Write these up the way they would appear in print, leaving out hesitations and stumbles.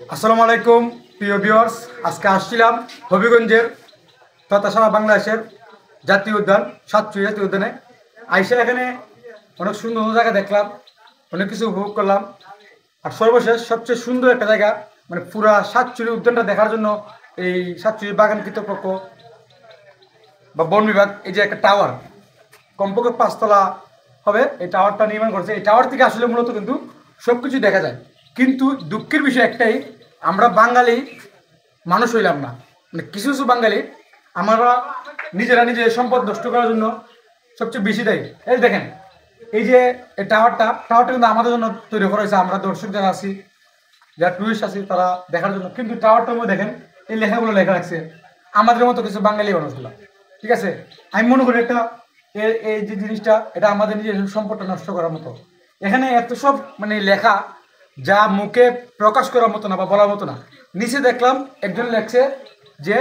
আসসালামু আলাইকুম প্রিয় ভিউয়ার্স। আজকে আসছিলাম হবিগঞ্জের তথা সারা বাংলাদেশের জাতীয় উদ্যান সাতচুই জাতীয় উদ্যানে। আইসা এখানে অনেক সুন্দর সুন্দর জায়গা দেখলাম, অনেক কিছু উপভোগ করলাম। আর সর্বশেষ সবচেয়ে সুন্দর একটা জায়গা, মানে পুরা সাতচুই উদ্যানটা দেখার জন্য এই সাতচুই বাগান কর্তৃপক্ষ বা বন বিভাগ এই যে একটা টাওয়ার, কমপক্ষে 5 তলা হবে, এই টাওয়ারটা নির্মাণ করছে। এই টাওয়ার থেকে আসলে মূলত কিন্তু সব কিছু দেখা যায়। কিন্তু দুঃখের বিষয় একটাই, আমরা বাঙালি মানুষ হইলাম না। মানে কিছু কিছু বাঙালি আমরা নিজেরা নিজের সম্পদ নষ্ট করার জন্য সবচেয়ে বেশি দেয়। এই দেখেন, এই যে এই টাওয়ারটা কিন্তু আমাদের জন্য তৈরি করা হয়েছে। আমরা দর্শক যারা আছি, যারা টুরিস্ট আছি, তারা দেখার জন্য। কিন্তু টাওয়ারটার মধ্যে দেখেন এই লেখাগুলো লেখা রাখছে আমাদের মতো কিছু বাঙালি মানুষগুলো। ঠিক আছে, আমি মনে করি একটা এই যে জিনিসটা, এটা আমাদের নিজের সম্পদটা নষ্ট করার মতো। এখানে এত সব মানে লেখা, যা মুখে প্রকাশ করার মতো না বা বলার মতো না। নিচে দেখলাম একজন লেখছে যে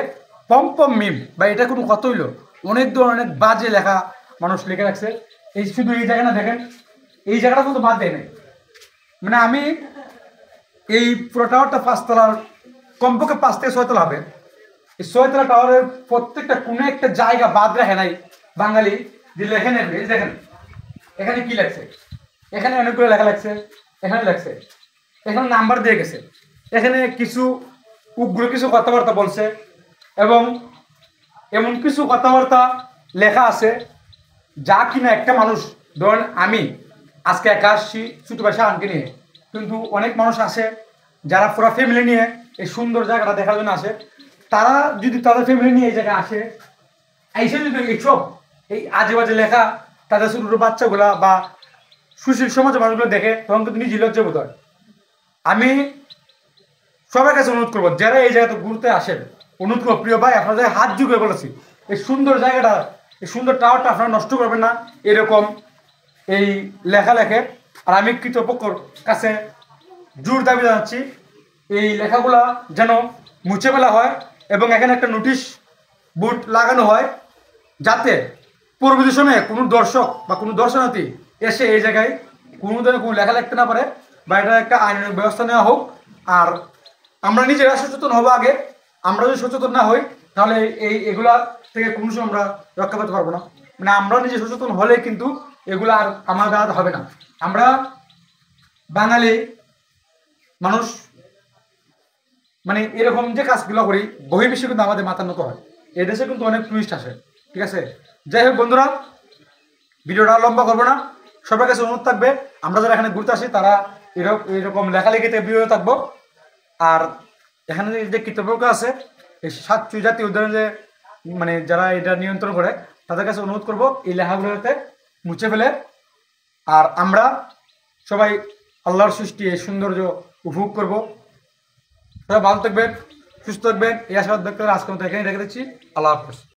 পম্পম মিম, বা এটা কোনো কত হইলো, অনেক ধরনের বাজে লেখা মানুষ লিখে রাখছে। এই শুধু এই জায়গাটা দেখেন, এই জায়গাটা কিন্তু বাদ দেয় নাই। মানে আমি এই পুরো টাওয়ারটা 5 তলার, কমপক্ষে 5 থেকে 6 তলা হবে। এই 6 তলা টাওয়ারের প্রত্যেকটা কোনো একটা জায়গা বাদ রাখে নাই বাঙালি যে লেখে নেবে। এই দেখেন এখানে কি লেখছে, এখানে অনেকগুলো লেখা লাগছে, এখানে লেখছে, এখানে নাম্বার দিয়ে গেছে, এখানে কিছু উগ্র কিছু কথাবার্তা বলছে, এবং এমন কিছু কথাবার্তা লেখা আছে যা কিনা একটা মানুষ, ধরেন আমি আজকে একা আসছি ছোট ভাই শাহানকে নিয়ে, কিন্তু অনেক মানুষ আসে যারা পুরো ফ্যামিলি নিয়ে এই সুন্দর জায়গাটা দেখার জন্য আসে। তারা যদি তাদের ফ্যামিলি নিয়ে এই জায়গায় আসে, এসে যদি এইসব এই আজে বাজে লেখা তাদের ছোট ছোট বাচ্চাগুলা বা সুশীল সমাজের মানুষগুলো দেখে, তখন কিন্তু নিজে লজ্জা বোধ হয়। আমি সবার কাছে অনুরোধ করবো, যারা এই জায়গাতে ঘুরতে আসেন, অনুরোধ করবো প্রিয় ভাই, আপনাদের হাত জুড়ে বলেছি, এই সুন্দর জায়গাটা, এই সুন্দর টাওয়ারটা আপনারা নষ্ট করবেন না এরকম এই লেখা লেখে। আর আমি কর্তৃপক্ষের কাছে জোর দাবি জানাচ্ছি, এই লেখাগুলা যেন মুছে ফেলা হয়, এবং এখানে একটা নোটিশ বোর্ড লাগানো হয়, যাতে পরবর্তী সময়ে কোনো দর্শক বা কোনো দর্শনার্থী এসে এই জায়গায় কোনো ধরনের কোনো লেখা লিখতে না পারে, বা এটা একটা আইনের ব্যবস্থা নেওয়া হোক। আর আমরা নিজেরা সচেতন হবো আগে। আমরা যদি সচেতন না হই, তাহলে এগুলা থেকে কোনো সময় আমরা রক্ষা পেতে পারবো না। মানে আমরা নিজে সচেতন হলে কিন্তু এগুলো আর আমাদের আর হবে না। আমরা বাঙালি মানুষ, মানে এরকম যে কাজগুলো করি, বহির্বিশ্বে কিন্তু আমাদের মাথা নত হয়। এদেশে কিন্তু অনেক টুরিস্ট আসে। ঠিক আছে, যাই হোক বন্ধুরা, ভিডিওটা লম্বা করবো না। সবার কাছে অনুরোধ থাকবে, আমরা যারা এখানে ঘুরতে আসি তারা এরকম লেখালেখিতে বিরত থাকবো। আর এখানে যে কর্তৃপক্ষ আছে, এই সাতচুই জাতীয় উদ্যানে যে মানে যারা এটা নিয়ন্ত্রণ করে, তাদের কাছে অনুরোধ করবো এই লেখাগুলো যাতে মুছে ফেলে। আর আমরা সবাই আল্লাহর সৃষ্টি এই সৌন্দর্য উপভোগ করবো। সবাই ভালো থাকবেন, সুস্থ থাকবেন, এই আশীর্বাদ ব্যক্ত করে আজকের মতো এখানে রেখে দিচ্ছি। আল্লাহ হাফেজ।